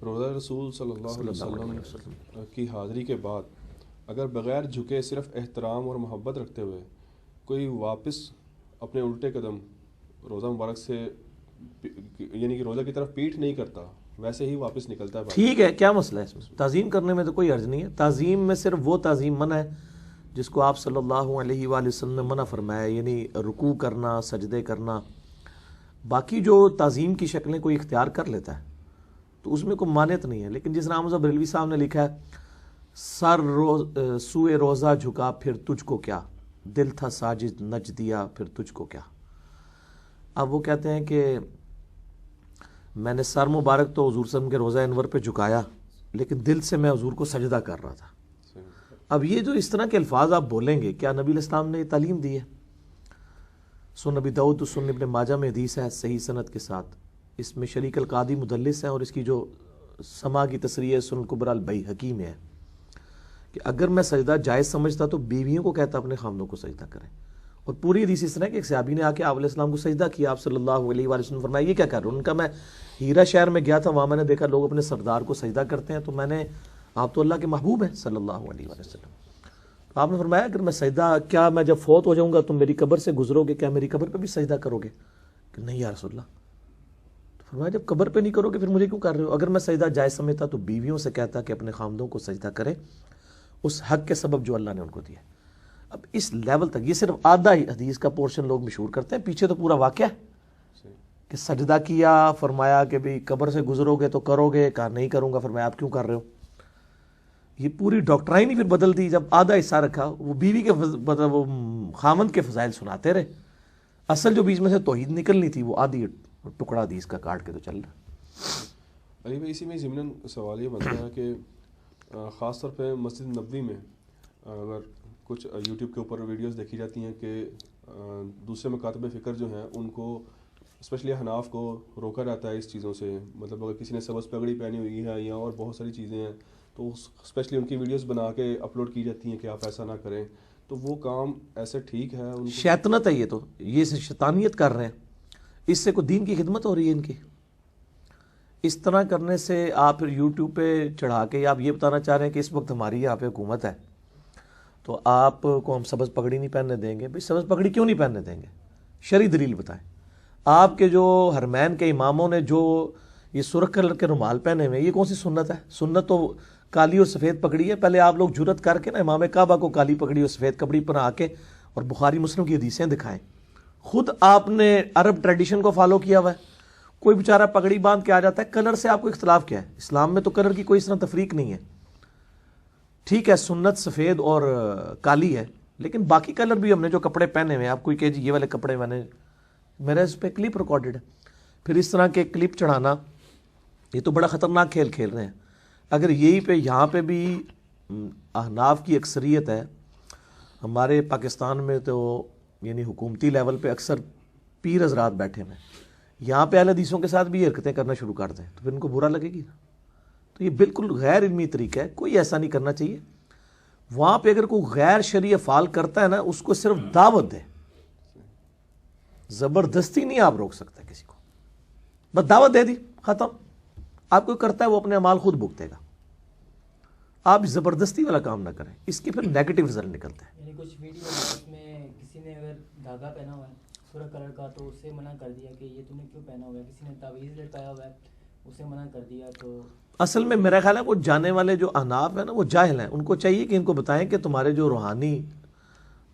روضہ رسول صلی اللہ علیہ وسلم کی حاضری کے بعد اگر بغیر جھکے صرف احترام اور محبت رکھتے ہوئے کوئی واپس اپنے الٹے قدم روزہ مبارک سے یعنی کہ روزہ کی طرف پیٹھ نہیں کرتا، ویسے ہی واپس نکلتا ہے، ٹھیک ہے، کیا مسئلہ ہے اس میں؟ تعظیم کرنے میں تو کوئی حرج نہیں ہے. تعظیم میں صرف وہ تعظیم منع ہے جس کو آپ صلی اللہ علیہ وآلہ وسلم نے منع فرمایا، یعنی رکوع کرنا، سجدے کرنا. باقی جو تعظیم کی شکلیں کوئی اختیار کر لیتا ہے تو اس میں کوئی مانعت نہیں ہے. لیکن جس نام حضرت بریلوی صاحب نے لکھا ہے سر سوئے روزہ جھکا پھر تجھ کو کیا، دل تھا ساجد نچ دیا پھر تجھ کو کیا. اب وہ کہتے ہیں کہ میں نے سر مبارک تو حضور صلی اللہ علیہ وسلم کے روزہ انور پہ جھکایا لیکن دل سے میں حضور کو سجدہ کر رہا تھا. اب یہ جو اس طرح کے الفاظ آپ بولیں گے، کیا نبی علیہ السلام نے یہ تعلیم دی ہے؟ سن نبی داؤد سن ابن ماجہ میں حدیث ہے صحیح سند کے ساتھ، اس میں شریک القادی مدلس ہے اور اس کی جو سما کی تصریح سن الکبریٰ البیہقی میں ہے کہ اگر میں سجدہ جائز سمجھتا تو بیویوں کو کہتا اپنے خامدوں کو سجدہ کریں. اور پوری حدیث اس طرح کہ ایک صحابی نے آ کے آپ علیہ السلام کو سجدہ کیا، آپ صلی اللہ علیہ وآلہ وسلم فرمایا یہ کیا کر رہے ہیں؟ ان کا میں ہیرا شہر میں گیا تھا، وہاں میں نے دیکھا لوگ اپنے سردار کو سجدہ کرتے ہیں، تو میں نے آپ تو اللہ کے محبوب ہیں صلی اللہ علیہ وآلہ وسلم. آپ نے فرمایا اگر میں سجدہ، کیا میں جب فوت ہو جاؤں گا تم میری قبر سے گزرو گے، کیا میری قبر پہ بھی سجدہ کرو گے؟ کہ نہیں یا رسول اللہ. تو فرمایا جب قبر پہ نہیں کرو گے پھر مجھے کیوں کر رہے ہو؟ اگر میں سجدہ جائز سمجھتا تو بیویوں سے کہتا کہ اپنے خامدوں کو سجدہ کریں اس حق کے سبب جو اللہ نے ان کو دیا. اب اس لیول تک، یہ صرف آدھا ہی حدیث کا پورشن لوگ مشہور کرتے ہیں، پیچھے تو پورا واقعہ ہے کہ سجدہ کیا، فرمایا کہ بھی قبر سے گزرو گے تو کرو گے، کہا نہیں کروں گا، فرمایا آپ کیوں کر رہے ہو؟ یہ پوری ڈاکٹرائن ہی پھر بدل دی. جب آدھا حصہ رکھا وہ بیوی کے مطلب وہ خامند کے فضائل سناتے رہے، اصل جو بیچ میں سے توحید نکلنی تھی وہ آدھی ٹکڑا حدیث کا کاٹ کے تو چل رہا. علی بھائی اسی میں ضمن سوال یہ بنتا ہے کہ خاص طور پہ مسجد نبوی میں اگر کچھ یوٹیوب کے اوپر ویڈیوز دیکھی جاتی ہیں کہ دوسرے مکاتب فکر جو ہیں ان کو اسپیشلی حناف کو روکا جاتا ہے اس چیزوں سے، مطلب اگر کسی نے سبز پگڑی پہنی ہوئی ہے یا اور بہت ساری چیزیں ہیں تو اسپیشلی ان کی ویڈیوز بنا کے اپلوڈ کی جاتی ہیں کہ آپ ایسا نہ کریں، تو وہ کام ایسے ٹھیک ہے؟ ان شیطنت ہے، یہ تو یہ شیطانیت کر رہے ہیں، اس سے کوئی دین کی خدمت ہو رہی ہے ان کی؟ اس طرح کرنے سے آپ پھر یوٹیوب پہ چڑھا کے آپ یہ بتانا چاہ رہے ہیں کہ اس وقت ہماری یہاں پہ حکومت ہے تو آپ کو ہم سبز پگڑی نہیں پہننے دیں گے. بھائی سبز پگڑی کیوں نہیں پہننے دیں گے؟ شرعی دلیل بتائیں. آپ کے جو حرمین کے اماموں نے جو یہ سرخ کلر کے رومال پہنے ہوئے، یہ کون سی سنت ہے؟ سنت تو کالی اور سفید پگڑی ہے. پہلے آپ لوگ جرت کر کے نا امام کعبہ کو کالی پگڑی اور سفید کپڑی پہنا کے اور بخاری مسلم کی حدیثیں دکھائیں. خود آپ نے عرب ٹریڈیشن کو فالو کیا ہوا ہے. کوئی بیچارہ پگڑی باندھ کے آ جاتا ہے، کلر سے آپ کو اختلاف کیا ہے؟ اسلام میں تو کلر کی کوئی اس طرح تفریق نہیں ہے. ٹھیک ہے سنت سفید اور کالی ہے، لیکن باقی کلر بھی ہم نے جو کپڑے پہنے ہوئے ہیں، آپ کوئی کہ جی یہ والے کپڑے میرے اس پہ کلپ ریکارڈڈ ہے. پھر اس طرح کے کلپ چڑھانا یہ تو بڑا خطرناک کھیل کھیل رہے ہیں. اگر یہی پہ یہاں پہ بھی احناف کی اکثریت ہے، ہمارے پاکستان میں تو یعنی حکومتی لیول پہ اکثر پیر حضرات بیٹھے ہوئے ہیں، یہاں پہ اہل حدیثوں کے ساتھ بھی یہ حرکتیں کرنا شروع کر دیں تو پھر ان کو برا لگے گی نا. تو یہ بالکل غیر علمی طریقہ ہے، کوئی ایسا نہیں کرنا چاہیے. وہاں پہ اگر کوئی غیر شرعی افعال کرتا ہے نا اس کو صرف دعوت دے، زبردستی نہیں آپ روک سکتے کسی کو، بس دعوت دے دی ختم. آپ کوئی کرتا ہے وہ اپنے اعمال خود بھگتے گا، آپ زبردستی والا کام نہ کریں، اس کے پھر نیگیٹو رزلٹ نکلتے ہیں. یعنی کچھ ویڈیو میں کسی نے اگر دھاگا پہنا ہوا ہے سرخ کلر کا تو اسے منع کر دیا کہ یہ تم نے کیوں پہنا ہوا ہے، کسی نے تعویذ لٹکایا ہوا ہے اسے منع کر دیا. تو اصل میں میرا خیال ہے وہ جانے والے جو احناف ہیں نا وہ جاہل ہیں، ان کو چاہیے کہ ان کو بتائیں کہ تمہارے جو روحانی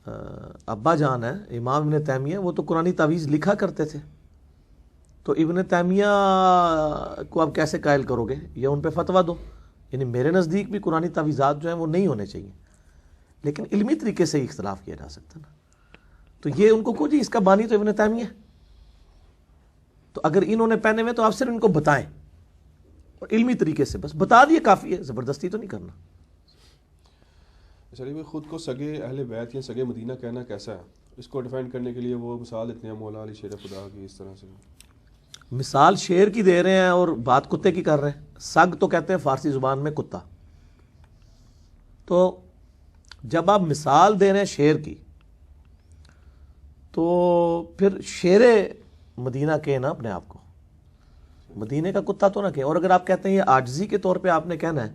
ابا جان ہے امام ابن تیمیہ وہ تو قرآنی تعویذ لکھا کرتے تھے، تو ابن تیمیہ کو آپ کیسے قائل کرو گے یا ان پہ فتویٰ دو؟ یعنی میرے نزدیک بھی قرآنی تعویذات جو ہیں وہ نہیں ہونے چاہیے، لیکن علمی طریقے سے ہی اختلاف کیا جا سکتا نا. تو یہ ان کو جی اس کا بانی تو ابن تیمیہ ہے، تو اگر انہوں نے پہنے ہوئے تو آپ صرف ان کو بتائیں اور علمی طریقے سے بس بتا دیے کافی ہے، زبردستی تو نہیں کرنا. چلیے بھائی خود کو سگے اہل بیت یا سگے مدینہ کہنا کیسا ہے؟ اس کو ڈیفائن کرنے کے لیے وہ مثال دیتے ہیں مولا علی شیر خدا کی، اس طرح سے مثال شیر کی دے رہے ہیں اور بات کتے کی کر رہے ہیں. سگ تو کہتے ہیں فارسی زبان میں کتا. تو جب آپ مثال دے رہے ہیں شیر کی تو پھر شیر مدینہ کہنا اپنے آپ کو. مدینے کا کتا تو نہ کہیں. اور اگر آپ کہتے ہیں یہ عاجزی کے طور پہ آپ نے کہنا ہے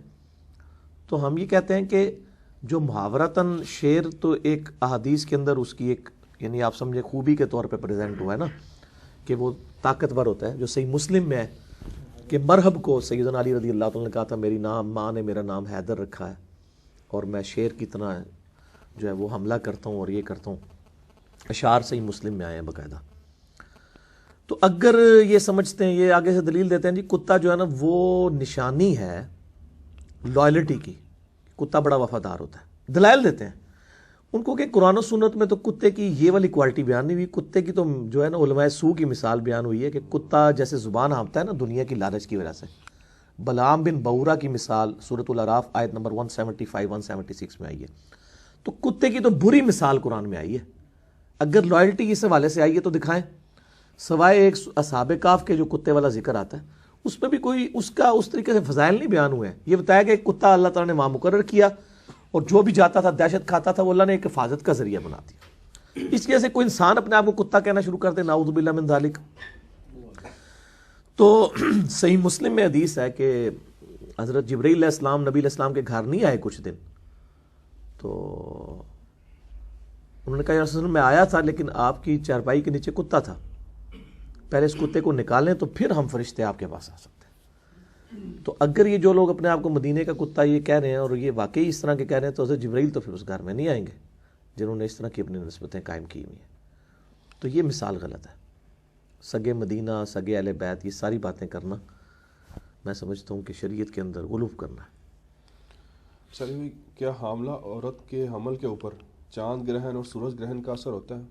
تو ہم یہ کہتے ہیں کہ جو محاورتاً شعر تو ایک احادیث کے اندر اس کی ایک یعنی آپ سمجھے خوبی کے طور پہ پریزنٹ ہوا ہے نا کہ وہ طاقتور ہوتا ہے, جو صحیح مسلم میں ہے کہ مرحب کو سیدنا علی رضی اللہ تعالیٰ نے کہا تھا میری ماں نے میرا نام حیدر رکھا ہے اور میں شیر کی طرح جو ہے وہ حملہ کرتا ہوں اور یہ کرتا ہوں. اشعار صحیح مسلم میں آئے ہیں باقاعدہ. تو اگر یہ سمجھتے ہیں, یہ آگے سے دلیل دیتے ہیں جی کتا جو ہے نا وہ نشانی ہے لائلٹی کی, کتا بڑا وفادار ہوتا ہے. دلائل دیتے ہیں ان کو کہ قرآن و سنت میں تو کتے کی یہ والی کوالٹی بیان نہیں ہوئی. کتے کی تو جو ہے نا علماء سو کی مثال بیان ہوئی ہے کہ کتا جیسے زبان ہانپتا ہے نا دنیا کی لالچ کی وجہ سے. بلعام بن بورا کی مثال سورۃ الاعراف آیت نمبر 175-176 میں آئی ہے. تو کتے کی تو بری مثال قرآن میں آئی ہے. اگر لائلٹی اس حوالے سے آئی ہے تو دکھائیں, سوائے ایک اصحاب کاف کے جو کتے والا ذکر آتا ہے اس میں بھی کوئی اس کا اس طریقے سے فضائل نہیں بیان ہوئے ہیں. یہ بتایا کہ ایک کتا اللہ تعالیٰ نے وہاں مقرر کیا اور جو بھی جاتا تھا دہشت کھاتا تھا وہ اللہ نے ایک حفاظت کا ذریعہ بنا دیا. اس وجہ سے کوئی انسان اپنے آپ کو کتا کہنا شروع کر دے نعوذ باللہ من ذالک. تو صحیح مسلم میں حدیث ہے کہ حضرت جبرائیل علیہ السلام نبی علیہ السلام کے گھر نہیں آئے کچھ دن, تو انہوں نے کہا یا رسول اللہ میں آیا تھا لیکن آپ کی چارپائی کے نیچے کتا تھا, پہلے اس کتے کو نکالیں تو پھر ہم فرشتے آپ کے پاس آ سکتے ہیں. تو اگر یہ جو لوگ اپنے آپ کو مدینے کا کتا یہ کہہ رہے ہیں اور یہ واقعی اس طرح کے کہہ رہے ہیں تو حضرت جبرائیل تو پھر اس گھر میں نہیں آئیں گے جنہوں نے اس طرح کی اپنی نسبتیں قائم کی ہوئی ہیں. تو یہ مثال غلط ہے. سگے مدینہ, سگے اہل بیت, یہ ساری باتیں کرنا میں سمجھتا ہوں کہ شریعت کے اندر غلو کرنا ہے. چلیے, کیا حاملہ عورت کے حمل کے اوپر چاند گرہن اور سورج گرہن کا اثر ہوتا ہے؟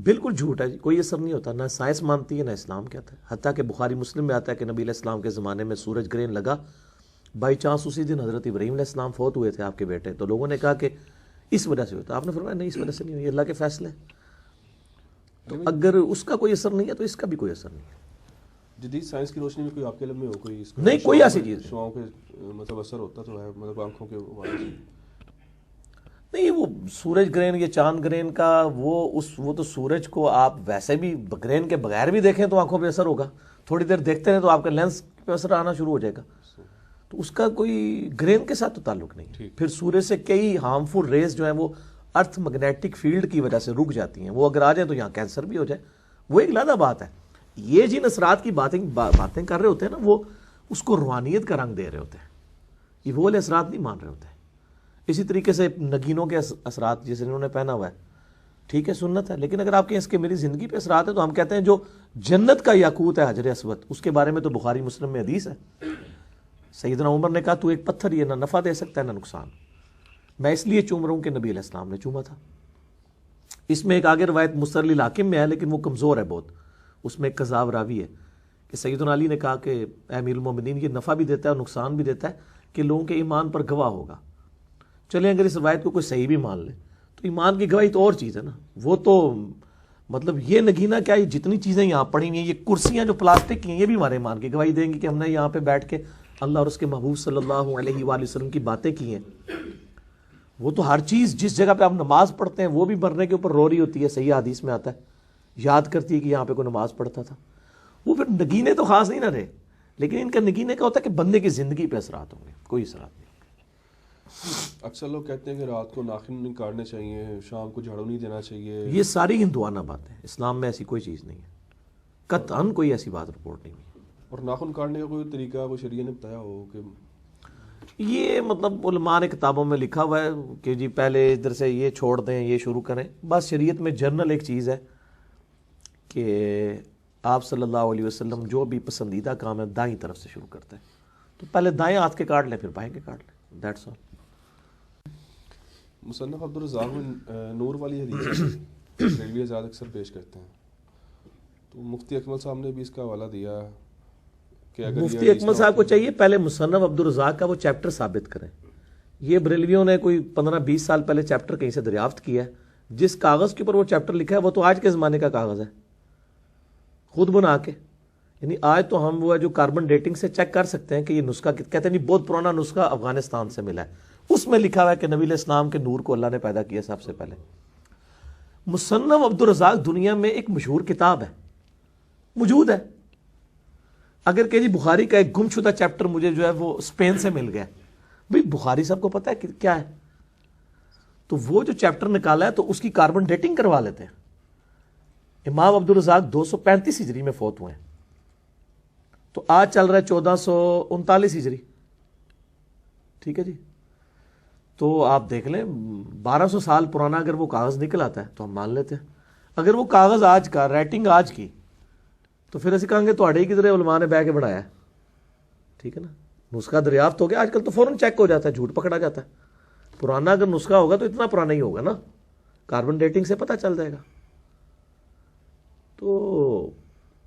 بالکل جھوٹ ہے جی, کوئی اثر نہیں ہوتا. نہ سائنس مانتی ہے نہ اسلام کہتا ہے. حتیٰ کہ بخاری مسلم میں آتا ہے کہ نبی علیہ السلام کے زمانے میں سورج گرہن لگا, بائی چانس اسی دن حضرت ابراہیم علیہ السلام فوت ہوئے تھے آپ کے بیٹے, تو لوگوں نے کہا کہ اس وجہ سے ہوتا. آپ نے فرمایا نہیں اس وجہ سے نہیں ہوئی, اللہ کے فیصلے. تو اگر اس کا کوئی اثر نہیں ہے تو اس کا بھی کوئی اثر نہیں ہے. جدید سائنس کی روشنی میں کوئی آپ کے علم میں ہو کوئی اس کا نہیں, کوئی ایسی چیز شعاؤں کے مطلب اثر ہوتا تو ہے مطلب آنکھوں کے حوالے سے نہیں. وہ سورج گرہن یا چاند گرہن کا وہ تو سورج کو آپ ویسے بھی گرہن کے بغیر بھی دیکھیں تو آنکھوں پہ اثر ہوگا. تھوڑی دیر دیکھتے رہیں تو آپ کا لینس پہ اثر آنا شروع ہو جائے گا. تو اس کا کوئی گرہن کے ساتھ تو تعلق نہیں. پھر سورج سے کئی ہارمفل ریز جو ہیں وہ ارتھ میگنیٹک فیلڈ کی وجہ سے رک جاتی ہیں. وہ اگر آ جائیں تو یہاں کینسر بھی ہو جائے, وہ ایک علیحدہ بات ہے. یہ جن اثرات کی باتیں کر رہے ہوتے ہیں نا وہ اس کو روحانیت کا رنگ دے رہے ہوتے ہیں, یہ وہ والے اثرات نہیں مان رہے ہوتے ہیں. اسی طریقے سے نگینوں کے اثرات جسے انہوں نے پہنا ہوا ہے ٹھیک ہے سنت ہے, لیکن اگر آپ کے اس کے میری زندگی پہ اثرات ہیں تو ہم کہتے ہیں جو جنت کا یاقوت ہے حجر اسود, اس کے بارے میں تو بخاری مسلم میں حدیث ہے. سیدنا عمر نے کہا تو ایک پتھر یہ نہ نفع دے سکتا ہے نہ نقصان, میں اس لیے چوم رہا ہوں کہ نبی علیہ السلام نے چوما تھا. اس میں ایک آگے روایت مسرل الحاکم میں ہے لیکن وہ کمزور ہے بہت. اس میں ایک کذاب راوی ہے کہ سیدنا علی نے کہا کہ اے امیر المومنین یہ نفع بھی دیتا ہے اور نقصان بھی دیتا ہے کہ لوگوں کے ایمان پر گواہ ہوگا. چلیں اگر اس روایت کو کوئی صحیح بھی مان لے تو ایمان کی گواہی تو اور چیز ہے نا. وہ تو مطلب یہ نگینہ کیا, یہ جتنی چیزیں یہاں پڑی ہوئی ہیں, یہ کرسیاں جو پلاسٹک کی ہیں یہ بھی ہمارے ایمان کی گواہی دیں گی کہ ہم نے یہاں پہ بیٹھ کے اللہ اور اس کے محبوب صلی اللہ علیہ وآلہ وسلم کی باتیں کی ہیں. وہ تو ہر چیز جس جگہ پہ آپ نماز پڑھتے ہیں وہ بھی مرنے کے اوپر رو رہی ہوتی ہے, صحیح حدیث میں آتا ہے, یاد کرتی ہے کہ یہاں پہ کوئی نماز پڑھتا تھا. وہ پھر نگینے تو خاص نہیں نہ رہے, لیکن ان کا نگینے کا ہوتا ہے کہ بندے کی زندگی پہ اثرات ہوں گے, کوئی اثرات نہیں. اکثر لوگ کہتے ہیں کہ رات کو ناخن نہیں کاٹنے چاہیے, شام کو جھاڑو نہیں دینا چاہیے. یہ ساری ہندوانہ باتیں, اسلام میں ایسی کوئی چیز نہیں ہے, قطعاً کوئی ایسی بات رپورٹ نہیں ہے. اور ناخن کاٹنے کا کوئی طریقہ کوئی شریعت نے بتایا ہو کہ یہ مطلب علماء نے کتابوں میں لکھا ہوا ہے کہ جی پہلے ادھر سے یہ چھوڑ دیں یہ شروع کریں. بس شریعت میں جنرل ایک چیز ہے کہ آپ صلی اللہ علیہ وسلم جو بھی پسندیدہ کام ہے دائیں طرف سے شروع کرتے ہیں, تو پہلے دائیں ہاتھ کے کاٹ لیں پھر بائیں کے کاٹ لیں, دیٹس آل. مصنف عبدالرزاق میں نور والی حدیث ریلوی آزاد اکثر پیش کرتے ہیں, تو مفتی اکمل صاحب نے بھی اس کا حوالہ دیا کہ اگر مفتی اکمل صاحب کو چاہیے پہلے مصنف عبدالرزاق کا وہ چیپٹر ثابت کریں. یہ بریلویوں نے کوئی 15-20 سال پہلے چیپٹر کہیں سے دریافت کیا ہے, جس کاغذ کے اوپر وہ چیپٹر لکھا ہے وہ تو آج کے زمانے کا کاغذ ہے خود بنا کے. یعنی آج تو ہم وہ جو کاربن ڈیٹنگ سے چیک کر سکتے ہیں کہ یہ نسخہ کہتے ہیں نہیں بہت پرانا نسخہ افغانستان سے ملا ہے, اس میں لکھا ہوا ہے کہ نبی علیہ السلام کے نور کو اللہ نے پیدا کیا سب سے پہلے. مصنف عبدالرزاق دنیا میں ایک مشہور کتاب ہے, موجود ہے, اگر کہ جی بخاری کا ایک گم شدہ چیپٹر مجھے جو ہے وہ اسپین سے مل گیا، بھئی بخاری صاحب کو پتہ ہے کہ کیا ہے، تو وہ جو چیپٹر نکالا ہے تو اس کی کاربن ڈیٹنگ کروا لیتے ہیں۔ امام عبدالرزاق 235 ہجری میں فوت ہوئے ہیں، تو آج چل رہا ہے 1439 ہجری، ٹھیک ہے جی، تو آپ دیکھ لیں 1200 سال پرانا اگر وہ کاغذ نکل آتا ہے تو ہم مان لیتے ہیں۔ اگر وہ کاغذ آج کا، رائٹنگ آج کی، تو پھر اسی کہیں گے تو ہی کدھر علماء نے بہ کے بڑھایا ہے، ٹھیک ہے نا، نسخہ دریافت ہو گیا، آج کل تو فوراً چیک ہو جاتا ہے، جھوٹ پکڑا جاتا ہے۔ پرانا اگر نسخہ ہوگا تو اتنا پرانا ہی ہوگا نا، کاربن ڈیٹنگ سے پتہ چل جائے گا۔ تو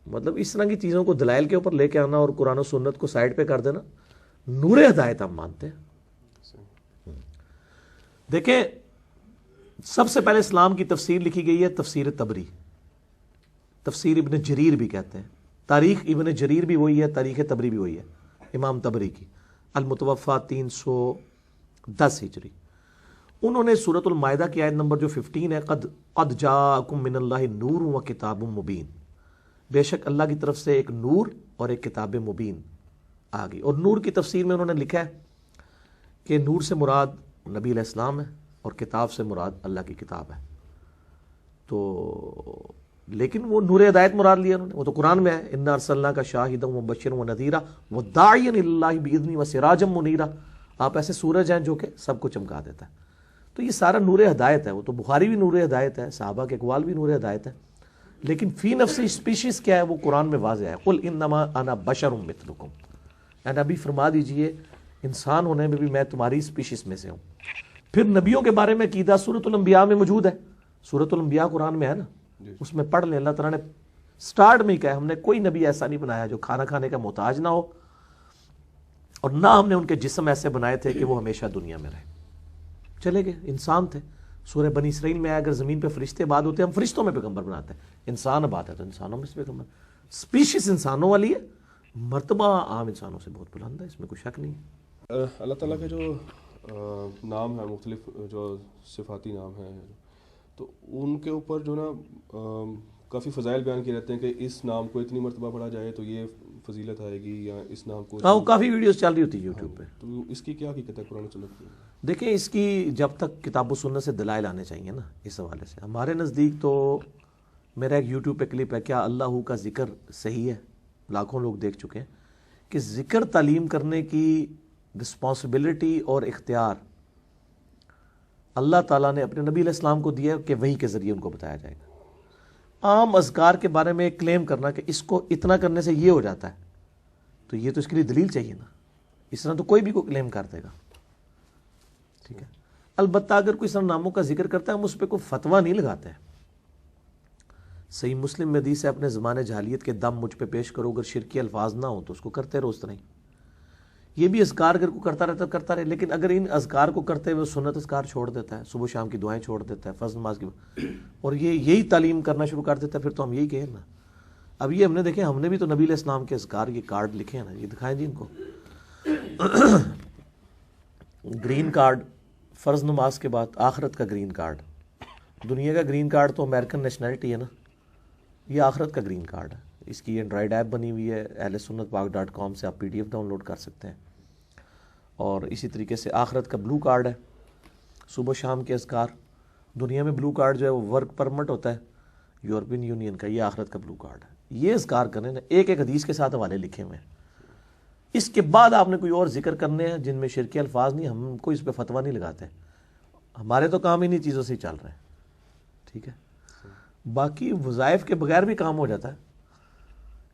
مطلب اس طرح کی چیزوں کو دلائل کے اوپر لے کے آنا اور قرآن و سنت کو سائڈ پہ کر دینا، نور ہدایت ہم مانتے ہیں۔ دیکھیں سب سے پہلے اسلام کی تفسیر لکھی گئی ہے تفسیر تبری، تفسیر ابن جریر بھی کہتے ہیں، تاریخ ابن جریر بھی وہی ہے، تاریخ تبری بھی وہی ہے، امام تبری کی، المتوفا 310 ہجری۔ انہوں نے سورۃ المائدہ کی آیت نمبر جو 15 ہے، قد جاءکم من اللہ نور و کتاب مبین، بے شک اللہ کی طرف سے ایک نور اور ایک کتاب مبین آ گئی۔ اور نور کی تفسیر میں انہوں نے لکھا ہے کہ نور سے مراد نبی علیہ السلام ہے اور کتاب سے مراد اللہ کی کتاب ہے، تو لیکن وہ نور ہدایت مراد لیا انہوں نے، وہ تو قرآن میں ہے، انا ارسلناک شاہدا ومبشرا ونذیرا وداعیا الی اللہ باذنہ وسراجا منیرا، آپ ایسے سورج ہیں جو کہ سب کو چمکا دیتا ہے۔ تو یہ سارا نور ہدایت ہے، وہ تو بخاری بھی نور ہدایت ہے، صحابہ کے اقوال بھی نور ہدایت ہے، لیکن فی نفس اسپیشیز کیا ہے وہ قرآن میں واضح ہے، قل انما انا بشر مثلکم، اے نبی فرما دیجئے انسان ہونے میں بھی میں تمہاری اسپیشیز میں سے ہوں۔ پھر نبیوں کے بارے میں عقیدہ سورۃ الانبیاء میں موجود ہے، سورۃ الانبیاء قرآن میں ہے نا، اس میں پڑھ لیں، اللہ تعالیٰ نے سٹارٹ میں ہی کہا ہم نے کوئی نبی ایسا نہیں بنایا جو کھانا کھانے کا محتاج نہ ہو، اور نہ ہم نے ان کے جسم ایسے بنائے تھے کہ وہ ہمیشہ دنیا میں رہے، چلے گئے، انسان تھے۔ سورہ بنی اسرائیل میں اگر زمین پہ فرشتے آباد ہوتے ہیں ہم فرشتوں میں پیغمبر بناتے ہیں، انسان آباد ہے تو انسانوں میں سے پیغمبر، اسپیشیز انسانوں والی ہے، مرتبہ عام انسانوں سے بہت بلند ہے، اس میں کوئی شک نہیں ہے۔ اللہ تعالیٰ کے جو نام ہیں، مختلف جو صفاتی نام ہیں، تو ان کے اوپر جو نا کافی فضائل بیان کیے جاتے ہیں کہ اس نام کو اتنی مرتبہ پڑھا جائے تو یہ فضیلت آئے گی، یا اس نام کو، ہاں کافی ویڈیوز چل رہی ہوتی ہے یوٹیوب پہ۔ تو اس کی کیا حقیقت ہے قرآن و سنت کی؟ دیکھیں اس کی جب تک کتاب و سنت سے دلائل آنے چاہیے نا، اس حوالے سے ہمارے نزدیک تو میرا ایک یوٹیوب پہ کلپ ہے، کیا اللہ کا ذکر صحیح ہے، لاکھوں لوگ دیکھ چکے ہیں، کہ ذکر تعلیم کرنے کی رسپانسبلٹی اور اختیار اللہ تعالیٰ نے اپنے نبی علیہ السلام کو دیا کہ وحی کے ذریعے ان کو بتایا جائے گا۔ عام اذکار کے بارے میں کلیم کرنا کہ اس کو اتنا کرنے سے یہ ہو جاتا ہے، تو یہ تو اس کے لیے دلیل چاہیے نا، اس طرح تو کوئی بھی کوئی کلیم کر دے گا، ٹھیک ہے۔ البتہ اگر کوئی اس طرح ناموں کا ذکر کرتا ہے ہم اس پہ کوئی فتویٰ نہیں لگاتے ہیں۔ صحیح مسلم میں حدیث ہے اپنے زمانے جاہلیت کے دم مجھ پہ پیش کرو، اگر شرکی الفاظ نہ ہوں تو اس کو کرتے رہو، اس طرح ہی یہ بھی اذکار اگر کو کرتا کرتا رہے، لیکن اگر ان اذکار کو کرتے ہوئے سنت اذکار چھوڑ دیتا ہے، صبح شام کی دعائیں چھوڑ دیتا ہے، فرض نماز کی، اور یہی تعلیم کرنا شروع کر دیتا ہے، پھر تو ہم یہی کہیں نا۔ اب یہ ہم نے دیکھیں، ہم نے بھی تو نبی علیہ السلام کے اذکار کے کارڈ لکھے ہیں نا، یہ دکھائیں جی ان کو، گرین کارڈ فرض نماز کے بعد، آخرت کا گرین کارڈ، دنیا کا گرین کارڈ تو امریکن نیشنلٹی ہے نا، یہ آخرت کا گرین کارڈ ہے۔ اس کی اینڈرائڈ ایپ بنی ہوئی ہے، ahlsunnatpak.com سے آپ PDF ڈاؤن لوڈ کر سکتے ہیں، اور اسی طریقے سے آخرت کا بلو کارڈ ہے، صبح شام کے اذکار۔ دنیا میں بلو کارڈ جو ہے وہ ورک پرمٹ ہوتا ہے یورپین یونین کا، یہ آخرت کا بلو کارڈ ہے۔ یہ اذکار کریں نا، ایک ایک حدیث کے ساتھ حوالے لکھے ہوئے ہیں، اس کے بعد آپ نے کوئی اور ذکر کرنے ہیں جن میں شرکی الفاظ نہیں، ہم کوئی اس پہ فتویٰ نہیں لگاتے، ہمارے تو کام انہی چیزوں سے ہی چل رہے ہیں، ٹھیک ہے۔ باقی وظائف کے بغیر بھی کام ہو جاتا ہے،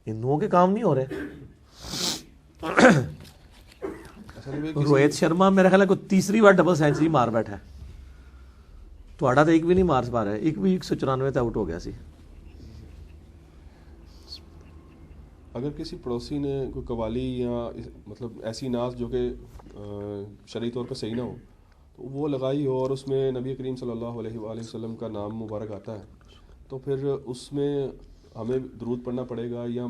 ہندوؤں کے کام نہیں ہو رہے۔ روہت شرما میرا خیال ہے کوئی تیسری بار ڈبل سینچری مار بیٹھا ہے، تو آڑا تو ایک بھی نہیں مار پا رہا ہے، ایک بھی 194 تے آؤٹ ہو گیا سی۔ اگر کسی پڑوسی نے کوئی قوالی یا مطلب ایسی نعت جو کہ شرعی طور پر صحیح نہ ہو تو وہ لگائی ہو، اور اس میں نبی کریم صلی اللہ علیہ وآلہ وسلم کا نام مبارک آتا ہے، تو پھر اس میں ہمیں درود پڑھنا پڑے گا یا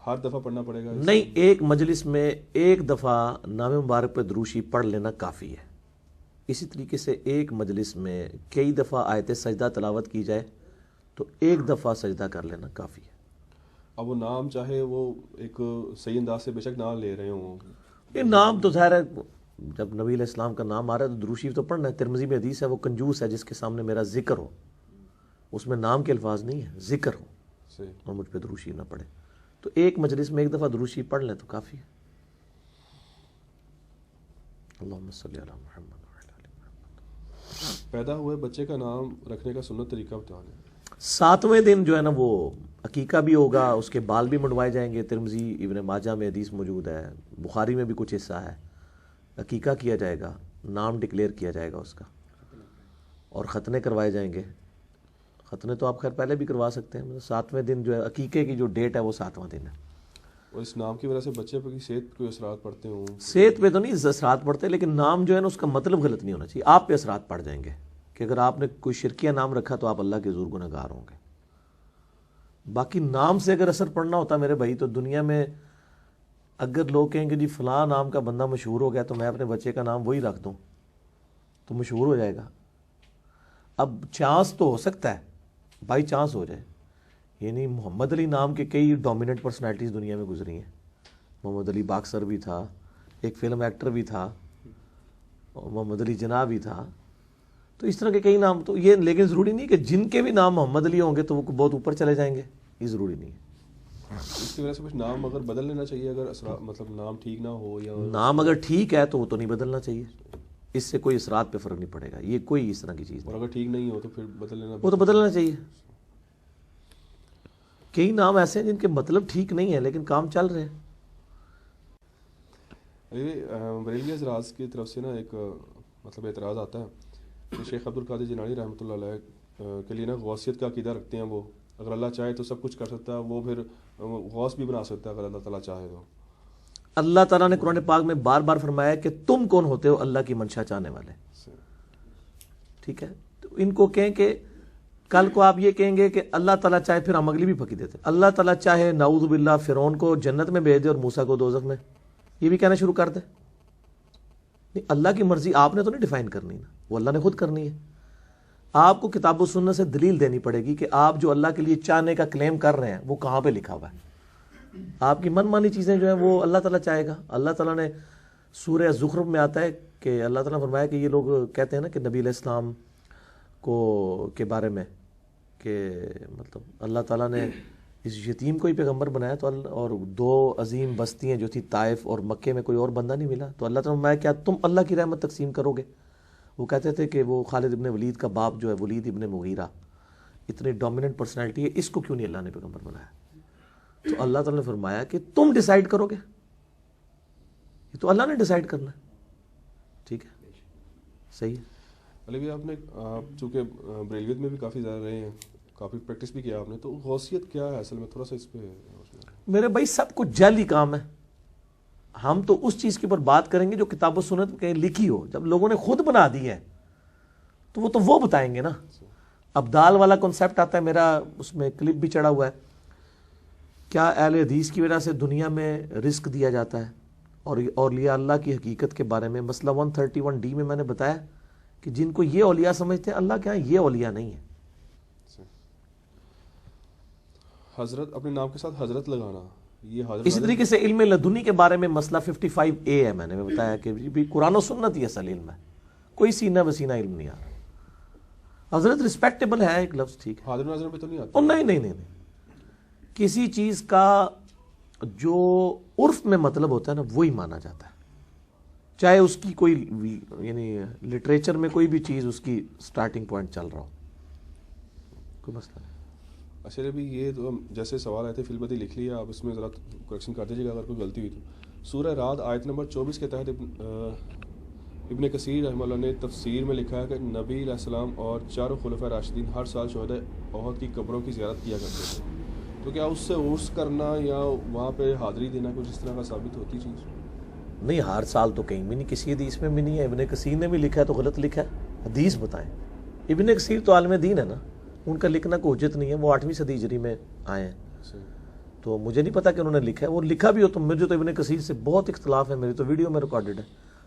ہر دفعہ پڑھنا پڑے گا؟ نہیں، ایک مجلس میں ایک دفعہ نام مبارک پہ دروشی پڑھ لینا کافی ہے۔ اسی طریقے سے ایک مجلس میں کئی دفعہ آیت سجدہ تلاوت کی جائے تو ایک دفعہ سجدہ کر لینا کافی ہے۔ اب وہ نام چاہے وہ ایک صحیح انداز سے بے شک نام لے رہے ہوں، یہ نام تو ظاہر ہے جب نبی علیہ السلام کا نام آ رہا ہے تو درود شریف تو پڑھنا ہے. ترمذی میں حدیث ہے وہ کنجوس ہے جس کے سامنے میرا ذکر ہو، اس میں نام کے الفاظ نہیں ہے، ذکر ہو صحیح. اور مجھ پہ درود شریف نہ پڑھے. تو ایک مجلس میں ایک دفعہ درود شریف پڑھ لیں تو کافی ہے. اللہم صلی علی محمد وعلی آل محمد. پیدا ہوئے بچے کا نام رکھنے کا سنت طریقہ بتا دیں. 7ویں دن جو ہے نا وہ عقیقہ بھی ہوگا، اس کے بال بھی منڈوائے جائیں گے. ترمذی ابن ماجہ میں حدیث موجود ہے، بخاری میں بھی کچھ حصہ ہے. عقیقہ کیا جائے گا، نام ڈکلیئر کیا جائے گا اس کا، اور ختنے کروائے جائیں گے. ختنے تو آپ خیر پہلے بھی کروا سکتے ہیں. 7ویں دن جو ہے عقیقے کی جو ڈیٹ ہے وہ 7واں دن ہے. اور اس نام کی وجہ سے بچے پر کی صحت کوئی اثرات پڑتے ہوں؟ صحت پہ تو نہیں اثرات پڑتے، لیکن نام جو ہے نا اس کا مطلب غلط نہیں ہونا چاہیے. آپ پہ اثرات پڑ جائیں گے کہ اگر آپ نے کوئی شرکیہ نام رکھا تو آپ اللہ کے ضرور گنہگار ہوں گے. باقی نام سے اگر اثر پڑنا ہوتا میرے بھائی تو دنیا میں اگر لوگ کہیں کہ جی فلاں نام کا بندہ مشہور ہو گیا تو میں اپنے بچے کا نام وہی رکھ دوں تو مشہور ہو جائے گا. اب چانس تو ہو سکتا ہے، بائی چانس ہو جائے. یعنی محمد علی نام کے کئی ڈومیننٹ پرسنالٹیز دنیا میں گزری ہیں. محمد علی باکسر بھی تھا، ایک فلم ایکٹر بھی تھا، اور محمد علی جناح بھی تھا. تو اس طرح کے کئی نام تو یہ، لیکن ضروری نہیں کہ جن کے بھی نام محمد علی ہوں گے تو وہ بہت اوپر چلے جائیں گے، یہ ضروری نہیں ہے. اس کی وجہ سے کچھ نام اگر بدل لینا چاہیے اگر اثرات مطلب نام ٹھیک نہ ہو یا نام اگر ٹھیک ہے تو وہ تو نہیں بدلنا چاہیے، اس سے کوئی اثرات پہ فرق نہیں پڑے گا. یہ کوئی اس طرح کی چیز اور نہیں، اگر ٹھیک نہیں ہو تو پھر بدل لینا وہ تو بدلنا چاہیے. کئی نام ایسے ہیں جن کے مطلب ٹھیک نہیں ہے لیکن کام چل رہے ہیں. بریلوی حضرات کی طرف سے نا ایک مطلب اعتراض آتا ہے کہ شیخ عبدالقادر جیلانی رحمۃ اللہ علیہ کے لیے نا غوثیت کا عقیدہ رکھتے ہیں. وہ اگر اللہ چاہے تو سب کچھ کر سکتا ہے، وہ پھر غوث بھی بنا سکتا ہے اگر اللہ تعالیٰ چاہے تو. اللہ تعالیٰ نے قرآن پاک میں بار بار فرمایا کہ تم کون ہوتے ہو اللہ کی منشا چاہنے والے. ٹھیک ہے، تو ان کو کہیں کہ کل کو آپ یہ کہیں گے کہ اللہ تعالیٰ چاہے، پھر ہم اگلی بھی پھکی دیتے. اللہ تعالیٰ چاہے نعوذ باللہ فرعون کو جنت میں بھیج دے اور موسیٰ کو دوزخ میں، یہ بھی کہنا شروع کر دے. نہیں، اللہ کی مرضی آپ نے تو نہیں ڈیفائن کرنی نا، وہ اللہ نے خود کرنی ہے. آپ کو کتاب و سنت سے دلیل دینی پڑے گی کہ آپ جو اللہ کے لیے چاہنے کا کلیم کر رہے ہیں وہ کہاں پہ لکھا ہوا ہے. آپ کی من مانی چیزیں جو ہیں وہ اللہ تعالیٰ چاہے گا. اللہ تعالیٰ نے سورہ زخرف میں آتا ہے کہ اللہ تعالیٰ نے فرمایا کہ یہ لوگ کہتے ہیں نا کہ نبی علیہ السلام کو کے بارے میں کہ مطلب اللہ تعالیٰ نے اس یتیم کو ہی پیغمبر بنایا تو اور 2 عظیم بستیاں جو تھی طائف اور مکے میں کوئی اور بندہ نہیں ملا، تو اللہ تعالیٰ نے فرمایا کیا تم اللہ کی رحمت تقسیم کرو گے؟ وہ کہتے تھے کہ وہ خالد ابن ولید کا باپ جو ہے ولید ابن مغیرہ اتنی ڈومیننٹ پرسنالٹی ہے، اس کو کیوں نہیں اللہ نے پیغمبر بنایا؟ تو اللہ تعالیٰ نے فرمایا کہ تم ڈیسائیڈ کرو گے، یہ تو اللہ نے ڈیسائیڈ کرنا ہے. ٹھیک ہے، صحیح ہے. علی بھی آپ نے چونکہ بریلویت میں بھی کافی زیادہ رہے ہیں، کافی پریکٹس بھی کیا آپ نے، تو غوثیت کیا ہے اصل میں؟ تھوڑا سا اس پہ میرے بھائی سب کچھ جعلی کام ہے. ہم تو اس چیز کے اوپر بات کریں گے جو کتاب و سنت کہیں لکھی ہو. جب لوگوں نے خود بنا دی ہے تو وہ بتائیں گے نا. ابدال والا کنسیپٹ آتا ہے میرا، اس میں کلپ بھی چڑھا ہوا ہے. کیا اہل حدیث کی وجہ سے دنیا میں رزق دیا جاتا ہے؟ اور اولیاء اللہ کی حقیقت کے بارے میں مسئلہ 131D میں نے بتایا کہ جن کو یہ اولیاء سمجھتے ہیں اللہ کے ہاں یہ اولیاء نہیں ہے. حضرت اپنے نام کے ساتھ حضرت لگانا، یہ حضرت اسی طریقے سے علم لدنی کے بارے میں مسئلہ 55A ہے. میں نے بتایا کہ بھی قرآن و سنت ہی اصل علم ہے، کوئی سینہ بسینہ علم نہیں آ رہا. حضرت رسپیکٹیبل ہے ایک لفظ، ٹھیک ہے، حاضر ناظر پہ تو نہیں آتا. نہیں. کسی چیز کا جو عرف میں مطلب ہوتا ہے نا وہی مانا جاتا ہے، چاہے اس کی کوئی یعنی لٹریچر میں کوئی بھی چیز اس کی سٹارٹنگ پوائنٹ چل رہا ہو، کوئی مسئلہ نہیں. اچھا بھی یہ تو جیسے سوال آئے تھے فی البدی لکھ لیا، آپ اس میں ذرا کریکشن کر دیجیے گا اگر کوئی غلطی ہوئی تو. سورہ رعد آیت نمبر 24 کے تحت ابن کثیر رحمہ اللہ نے تفسیر میں لکھا ہے کہ نبی علیہ السلام اور 4 خلفاء راشدین ہر سال شہداء احد کی قبروں کی زیارت کیا کرتے تھے. تو کیا اس سے عرس کرنا یا وہاں پہ حاضری دینا کچھ اس طرح کا ثابت ہوتی چیز؟ نہیں، ہر سال تو کہیں بھی نہیں، کسی حدیث میں بھی نہیں ہے. ابن کثیر نے بھی لکھا ہے تو غلط لکھا ہے. حدیث بتائیں. ابن کثیر تو عالم دین ہے نا، ان کا لکھنا کوئی حجت نہیں ہے. وہ 8ویں صدی ہجری میں آئے ہیں، تو مجھے نہیں پتا کہ انہوں نے لکھا ہے. وہ لکھا بھی ہو تو مجھے تو ابن کثیر سے بہت اختلاف ہے، میری تو ویڈیو میں ریکارڈڈ ہے.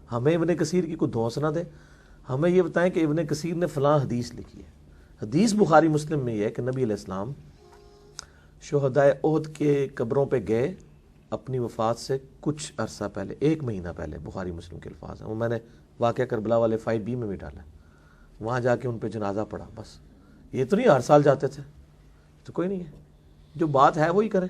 ہمیں ابن کثیر کی کوئی دھونس نہ دے، ہمیں یہ بتائیں کہ ابن کثیر نے فلاں حدیث لکھی ہے. حدیث بخاری مسلم میں یہ ہے کہ نبی علیہ السلام شہدائے احد کے قبروں پہ گئے اپنی وفات سے کچھ عرصہ پہلے، 1 مہینہ پہلے، بخاری مسلم کے الفاظ ہیں، وہ میں نے واقعہ کربلا والے 5B میں بھی ڈالا ہے، وہاں جا کے ان پہ جنازہ پڑھا، بس یہ تو نہیں ہر سال جاتے تھے، تو کوئی نہیں ہے، جو بات ہے وہی کریں.